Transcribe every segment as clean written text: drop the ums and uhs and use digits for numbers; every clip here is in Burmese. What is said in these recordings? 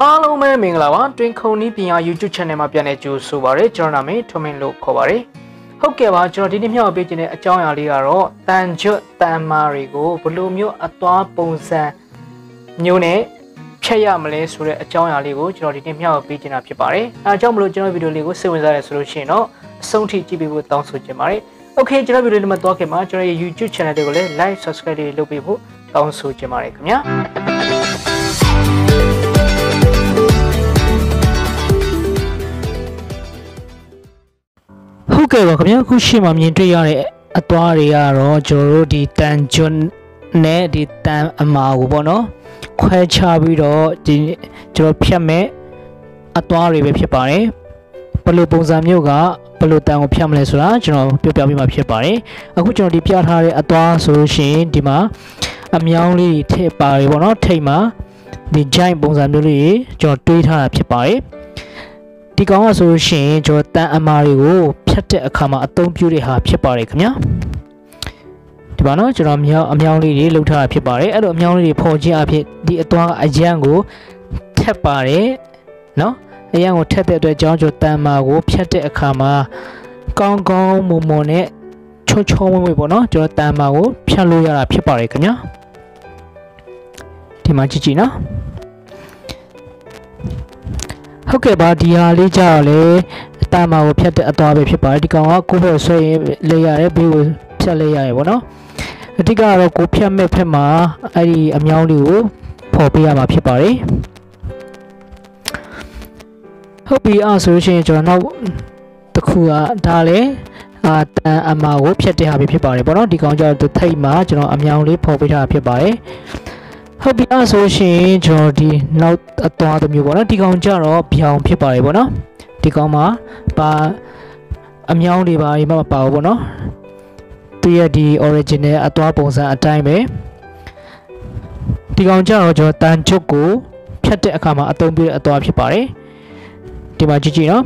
အားလုံးပဲမင်္ဂလာပါတွင်ခုံနီးပညာ YouTube channel မှာပြန်နေကြိုဆိုပါရစေကျွန်တော်နာမည်ထွန်းမင်းလို့ခေါ်ပါရစေဟုတ်ကဲ့ပါကျွန်တော်ဒီနေ့မျှဝေပေးခြင်းတဲ့အကြောင်းအရာလေးကတော့တန်ကျွတ်တန်မာတွေကိုဘယ်လိုမျိုးအသွားပုံစံမျိုးနဲ့ဖြတ်ရမလဲဆိုတဲ့အကြောင်းအရာလေးကိုကျွန်တော်ဒီနေ့မျှဝေပေးခြင်းတာဖြစ်ပါတယ်အဲအကြောင်းမလို့ကျွန်တော်ဗီဒီယိုလေးကိုစိတ်ဝင်စားတယ်ဆိုလို့ရှိရင်တော့အဆုံးထိကြည့်ပေးဖို့တောင်းဆိုချင်ပါတယ်โอเคကျွန်တော်ဗီဒီယိုလေးမှာတော့ခင်မှာကျွန်တော်ရဲ့ YouTube channel တွေကိုလည်း like subscribe တွေလုပ်ပေးဖို့တောင်းဆိုချင်ပါတယ်ခင်ဗျာဟုတ်ကဲ့ပါခင်ဗျာအခုရှေ့မှာမြင်တွေ့ရတဲ့အသွားတွေကတော့ကျွန်တော်တို့ဒီတန်ကျွန်းနဲ့ဒီတန်အမာကိုပေါ့နော်ခွဲခြားပြီးတော့ဒီကျွန်တော်ဖြတ်မဲ့အသွားတွေပဲဖြစ်ပါတယ်ဘယ်လိုပုံစံမျိုးကဘယ်လိုတန်ကိုဖြတ်မလဲဆိုတာကျွန်တော်ပြောပြပေးမှာဖြစ်ပါတယ်အခုကျွန်တော်ဒီပြထားတဲ့အသွားဆိုလို့ရှိရင်ဒီမှာအမြောင်းလေးထည့်ပါတယ်ပေါ့နော်ထိတ်မှာဒီ giant ပုံစံမျိုးလေးကျွန်တော်တွေးထားတာဖြစ်ပါတယ်ဒီကောင်ကဆိုလို့ရှိရင်ကျွန်တော်တန်အမာတွေကိုဖြတ်တဲ့အခါမှာအသုံးပြုတဲ့ဟာဖြစ်ပါတယ်ခင်ဗျာဒီပါနော်ကျွန်တော်အမြောင်းလေးတွေလှုပ်ထားတာဖြစ်ပါတယ်အဲ့လိုအမြောင်းလေးတွေဖော်ခြင်းအဖြစ်ဒီအသွားအရန်ကိုထက်ပါတယ်နော်အရန်ကိုထက်တဲ့အတွက်ကြောင့်ကျွန်တော်တန်အမာကိုဖြတ်တဲ့အခါမှာကောင်းကောင်းမွန်မွန်နဲ့ချောချောမွေ့မွေ့ပေါ့နော်ကျွန်တော်တန်အမာကိုဖြတ်လို့ရတာဖြစ်ပါတယ်ခင်ဗျာဒီမှာကြည့်ကြည့်နော်ဟုတ်ကဲ့ပါဒီဟာလေးကြောက်လေအတမာကိုဖြတ်တဲ့အသွားပဲဖြစ်ပါတယ်ဒီကောင်ကကိုယ်ပဲဆွဲရင်လဲရတယ်ဘေးကိုဖြတ်လဲရတယ်ပေါ့နော်အတိကတော့ကိုဖြတ်မဲ့ဖက်မှာအဲ့ဒီအမြောင်းလေးကိုဖော်ပေးရမှာဖြစ်ပါတယ်ဟုတ်ပြီအဲ့ဆိုရှင်ကျွန်တော်နောက်တစ်ခုကဒါလေတန်အမာကိုဖြတ်တဲ့ဟာပဲဖြစ်ပါတယ်ပေါ့နော်ဒီကောင်ကြောင့်သူထိတ်မှာကျွန်တော်အမြောင်းလေးဖော်ပေးထားတာဖြစ်ပါတယ်ဟုတ်ပြီအဲ့ဆိုရှင်ကျွန်တော်ဒီနောက်အသွားတစ်မျိုးပေါ့နော်ဒီကောင်ကြတော့ပြောင်းဖြစ်ပါတယ်ပေါ့နော်ဒီကောင်မှာပါအမြောင်းတွေပါဒီမှာမပါဘူးပေါ့နော်သူရဲ့ဒီ original အသွားပုံစံအတိုင်းပဲဒီကောင်ကြတော့ကျွန်တော်တန်ချုပ်ကိုဖြတ်တဲ့အခါမှာအသုံးပြုတဲ့အသွားဖြစ်ပါတယ်ဒီမှာကြည့်ကြည့်နော်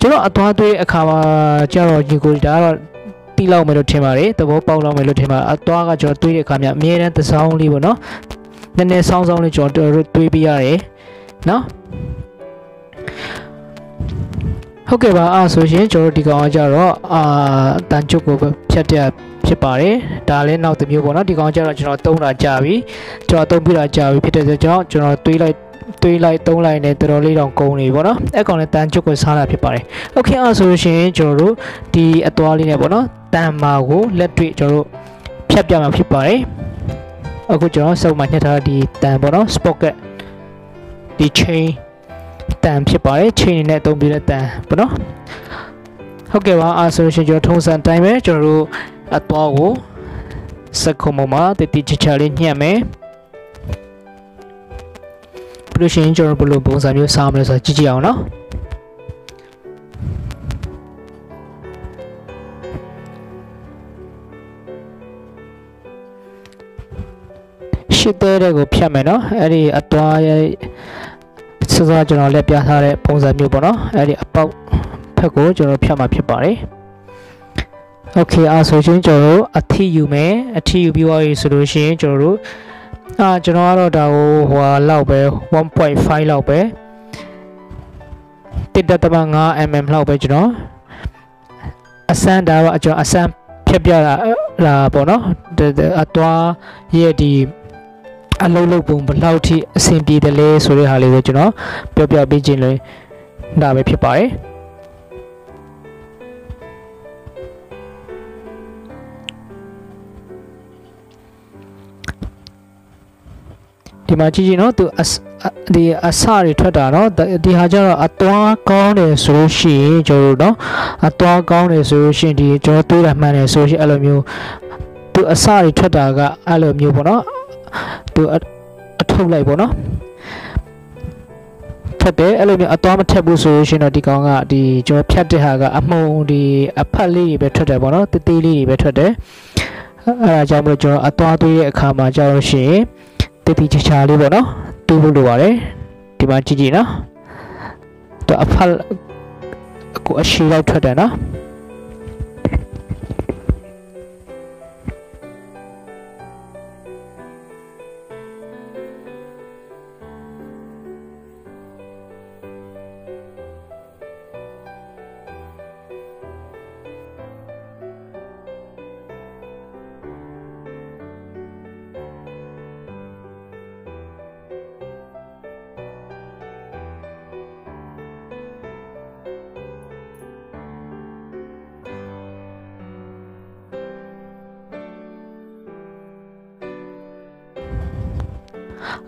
ကျွန်တော်အသွားသွေးအခါမှာကြတော့ဒီကိုဒါကတော့တီးလောက်မယ်လို့ထင်ပါတယ်သဘောပေါက်လောက်မယ်လို့ထင်ပါအသွားကကျွန်တော်သွေးတဲ့အခါမှာအမြဲတမ်းသစောင်းလေးပေါ့နော်နည်းနည်းဆောင်းလေးကျွန်တော်တို့တွေးပြရတယ်နော်ဟုတ်ကဲ့ပါအဲ့ဆိုရင်ကျွန်တော်ဒီကောင်ကကြတော့တန်ချုပ်ကိုဖြတ်တဲ့ဖြစ်ပါတယ်ဒါလည်းနောက်တစ်မျိုးပေါ့နော်ဒီကောင်ကျတော့ကျွန်တော်သုံးတာကြာပြီကျွန်တော်သုံးပြတာကြာပြီဖြစ်တဲ့ကြောင့်ကျွန်တော်တွေးလိုက်သုံးလိုက်နဲ့တော်တော်လေးတောင်ကုန်နေပြီပေါ့နော်အဲ့ကောင်လည်းတန်ချုပ်ကိုစားတာဖြစ်ပါတယ်โอเคအဲ့ဆိုရှင်ကျွန်တော်တို့ဒီအသွားလေးနဲ့ပေါ့နော်တန်မာကိုလက်တွေ့ကျွန်တော်တို့ဖြတ်ပြမှာဖြစ်ပါတယ်အခုကျွန်တော်စုံမှညှက်ထားဒီတန်ပေါ့နော် sprocket ဒီ chain တန်ဖြစ်ပါတယ် chain နဲ့အသုံးပြုတဲ့တန်ပေါ့နော်ဟုတ်ကဲ့ပါအဲ့ဆိုရှင်ကျွန်တော်ထုံးစံတိုင်းပဲကျွန်တော်တို့အသွားကိုစက်ခုံပေါ်မှာတိကျချလေးညှက်မယ်ပြီးလို့ရှိရင်ကျွန်တော်ဘယ်လိုပုံစံမျိုးစားမလဲဆိုတာကြည့်ကြည့်အောင်နော်ရှစ်တဲ့ကိုဖြတ်မယ်နော်အဲ့ဒီအသွားရဲ့စစောကျွန်တော်လက်ပြထားတဲ့ပုံစံမျိုးပေါ့နော်အဲ့ဒီအပေါက်ဖက်ကိုကျွန်တော်ဖြတ်မှာဖြစ်ပါတယ်โอเคအဲ့ဆိုရင်ကျွန်တော်တို့အထီယူမယ်အထီယူပြီးသွားပြီဆိုလို့ရှိရင်ကျွန်တော်တို့ကျွန်တော်ကတော့ဒါကိုဟိုလောက်ပဲ 1.5 လောက်ပဲ1.5 mm လောက်ပဲကျွန်တော်အစမ်းဒါတော့ကျွန်တော်အစမ်းဖြတ်ပြတာပေါ့နော်အသွားရဲ့ဒီအလုံးလုံးပုံဘယ်လောက်ထိအဆင်ပြေတယ်လဲဆိုတဲ့ဟာလေးကိုကျွန်တော်ပြောပြပေးခြင်းလို့ဒါပဲဖြစ်ပါတယ်ဒီမှာကြည့်ကြည့်နော်သူဒီအစတွေထွက်တာနော်ဒီဟာကျတော့အသွားကောင်းတယ်ဆိုလို့ရှိရင်ကျွန်တော်တို့နော်အသွားကောင်းတယ်ဆိုလို့ရှိရင်ဒီကျွန်တော်တွေးတာမှန်တယ်ဆိုလို့ရှိရင်အဲ့လိုမျိုးသူအစတွေထွက်တာကအဲ့လိုမျိုးပေါ့နော်သူအထုတ်လိုက်ပေါ့နော်ထက်တယ်အဲ့လိုမျိုးအသွားမထက်ဘူးဆိုလို့ရှိရင်တော့ဒီကောင်ကဒီကျွန်တော်ဖြတ်တဲ့ဟာကအမှုံဒီအဖက်လေးတွေပဲထွက်တယ်ပေါ့နော်တေးသေးလေးတွေပဲထွက်တယ်အဲ့ဒါကြောင့်မလို့ကျွန်တော်အသွားသွေးရဲ့အခါမှာကြောက်လို့ရှိရင်တေးချာလေးပေါ့နော်တူးဖို့လိုပါတယ်ဒီမှာကြည့်ကြည့်နော်တော့အဖက်ကိုအရှိလောက်ထွက်တယ်နော်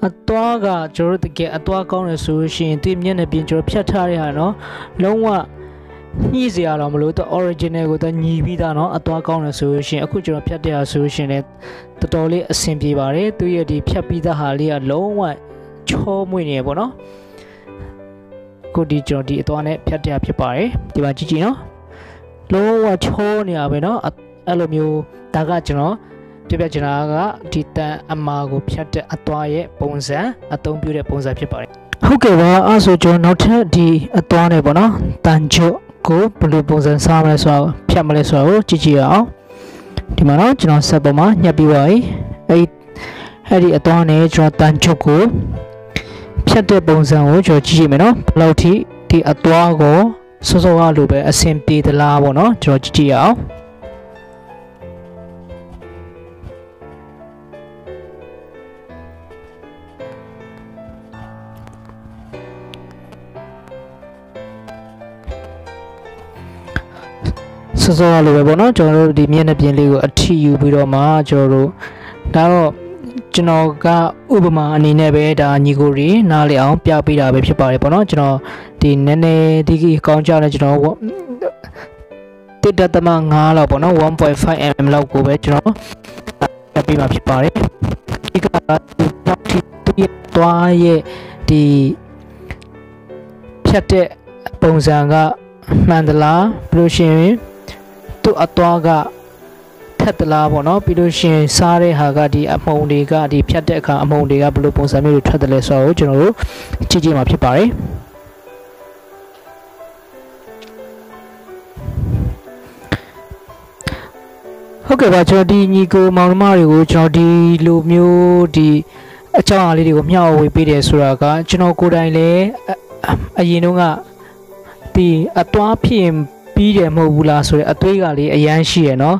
အသွားကကျွန်တော်တို့တကယ်အသွားကောင်းတယ်ဆိုရှင်ဒီမျက်နှာပြင်ကျွန်တော်ဖြတ်ထားရတာနော်လုံးဝညှိစရာတော့မလို့တော့ original ကိုတော့ညီပြီးသားနော်အသွားကောင်းတယ်ဆိုရှင်အခုကျွန်တော်ဖြတ်တဲ့ဟာဆိုရှင်လည်းတော်တော်လေးအဆင်ပြေပါတယ်သူရဲ့ဒီဖြတ်ပြီးသားဟာလေးကလုံးဝချောမွေ့နေရပေါ့နော်ကိုဒီကျွန်တော်ဒီအသွားနဲ့ဖြတ်တဲ့ဟာဖြစ်ပါတယ်ဒီမှာကြည့်ကြည့်နော်လုံးဝချောနေရပဲနော်အဲ့လိုမျိုးဒါကကျွန်တော်ပြပြချင်တာကဒီတန်အမာကိုဖြတ်တဲ့အသွားရဲ့ပုံစံအသုံးပြုတဲ့ပုံစံဖြစ်ပါတယ်ဟုတ်ကဲ့ပါအဲ့ဆိုကျွန်တော်နောက်ထပ်ဒီအသွားနဲ့ပေါ့နော်တန်ချွတ်ကိုဘယ်လိုပုံစံစားမလဲဆိုတော့ဖြတ်မလဲဆိုတော့ကြည့်ကြည့်အောင်ဒီမှာတော့ကျွန်တော်ဆက်ပေါ်မှာညှပ်ပြီးပါပြီအဲ့ဒီအသွားနဲ့ကျွန်တော်တန်ချွတ်ကိုဖြတ်တဲ့ပုံစံကိုကျွန်တော်ကြည့်ကြည့်မယ်နော်ဘယ်လောက်ထိဒီအသွားကိုစောစောကလိုပဲအဆင်ပြေသလားပေါ့နော်ကျွန်တော်ကြည့်ကြည့်အောင်စောစောလိုပဲပေါ့နော်ကျွန်တော်တို့ဒီမျက်နှာပြင်လေးကိုအထီယူပြီးတော့မှကျွန်တော်တို့ဒါတော့ကျွန်တော်ကဥပမာအနေနဲ့ပဲဒါညီကိုရီနားလည်အောင်ပြပေးတာပဲဖြစ်ပါတယ်ပေါ့နော်ကျွန်တော်ဒီနည်းနည်းဒီကောင်းကြတယ်ကျွန်တော်1.5လောက်ပေါ့နော် 1.5 mm လောက်ကိုပဲကျွန်တော်ပြပေးမှာဖြစ်ပါတယ်ဒီကသူ့ရဲ့သွားရဲ့ဒီဖြတ်တဲ့ပုံစံကမှန်သလားဘယ်လိုရှင်သူ့အသွားကထက်သလားပေါ့နော်ပြီးလို့ရှင်စားတဲ့ဟာကဒီအမုံတွေကဒီဖြတ်တဲ့အခါအမုံတွေကဘယ်လိုပုံစံမျိုးတွေထွက်တယ်လဲဆိုတော့ကျွန်တော်တို့ကြည့်ကြည့်မှာဖြစ်ပါတယ်ဟုတ်ကဲ့ပါကျွန်တော်ဒီညီကိုမောင်နှမတွေကိုကျွန်တော်ဒီလိုမျိုးဒီအကြောင်းအရာလေးတွေကိုမျှဝေပေးတယ်ဆိုတာကကျွန်တော်ကိုယ်တိုင်လည်းအရင်တုန်းကဒီအသွားဖြစ်ပြီးတယ်မဟုတ်ဘူးလားဆိုတဲ့အသွေးကလေးအရန်ရှိရနော်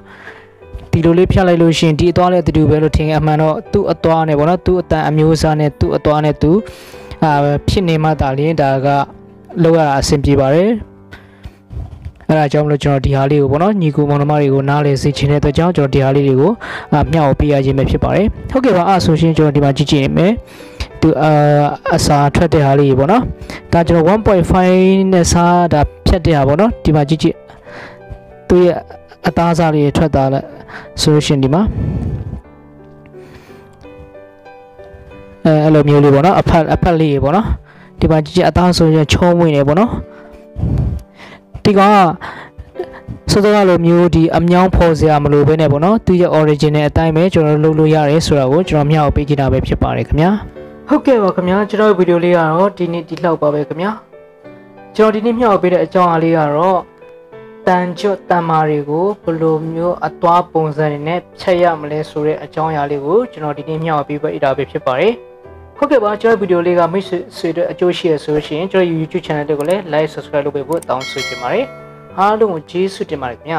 ဒီလိုလေးဖြတ်လိုက်လို့ရှင်ဒီအသွားလေးတူတူပဲလို့ထင်အမှန်တော့သူ့အသွားနဲ့ပေါ့နော်သူ့အတန်အမျိုးအစားနဲ့သူ့အသွားနဲ့သူဖြစ်နေမှတာလင်းဒါကလောက်ရတာအဆင်ပြေပါတယ်အဲ့ဒါကြောင့်မလို့ကျွန်တော်ဒီဟာလေးကိုပေါ့နော်ညီကိုမောင်နှမတွေကိုနားလေစေချင်တဲ့အတွက်ကြောင့်ကျွန်တော်ဒီဟာလေးတွေကိုမျှဝေပေးရခြင်းပဲဖြစ်ပါတယ်ဟုတ်ကဲ့ပါအဲ့ဆိုရှင်ကျွန်တော်ဒီမှာကြည့်ကြည့်နေမယ်သူအစာထွက်တဲ့ဟာလေးပေါ့နော်ဒါကျွန်တော် 1.5 နဲ့စားဒါဖြတ်တဲ့ဟာပေါ့နော်ဒီမှာကြည့်ကြည့်သူရဲ့အသားစားလေးထွက်သွားလဲဆိုလို့ရှင်ဒီမှာအဲ့လိုမျိုးလေးပေါ့နော်အဖက်လေးပေါ့နော်ဒီမှာကြည့်ကြည့်အသားဆိုရင်ချုံးဝင်နေပေါ့နော်ဒီကစောစောလိုမျိုးဒီအမြောင်းဖော်စရာမလိုဘဲနဲ့ပေါ့နော်သူရဲ့ original အတိုင်းပဲကျွန်တော်လုပ်လို့ရတယ်ဆိုတာကိုကျွန်တော်မျှဝေပေးကြတာပဲဖြစ်ပါတယ်ခင်ဗျာဟုတ်ကဲ့ပါခင်ဗျာကျွန်တော်ဗီဒီယိုလေးကတော့ဒီနေ့ဒီလောက်ပါပဲခင်ဗျာကျွန်တော်ဒီနေ့မျှဝေပေးတဲ့အကြောင်းအရာလေးကတော့တန်ချွတ်တန်မာတွေကိုဘယ်လိုမျိုးအသွားပုံစံတွေနဲ့ဖြတ်ရမလဲဆိုတဲ့အကြောင်းအရာလေးကိုကျွန်တော်ဒီနေ့မျှဝေပေးပေးတာပဲဖြစ်ပါတယ်ဟုတ်ကဲ့ပါကျွန်တော်ဗီဒီယိုလေးကမိတ်ဆွေတို့အကျိုးရှိရဆိုလို့ရှိရင်ကျွန်တော် YouTube channel တွေကိုလည်း like subscribe လုပ်ပေးဖို့တောင်းဆိုချင်ပါတယ်အားလုံးကိုကျေးဇူးတင်ပါတယ်ခင်ဗျာ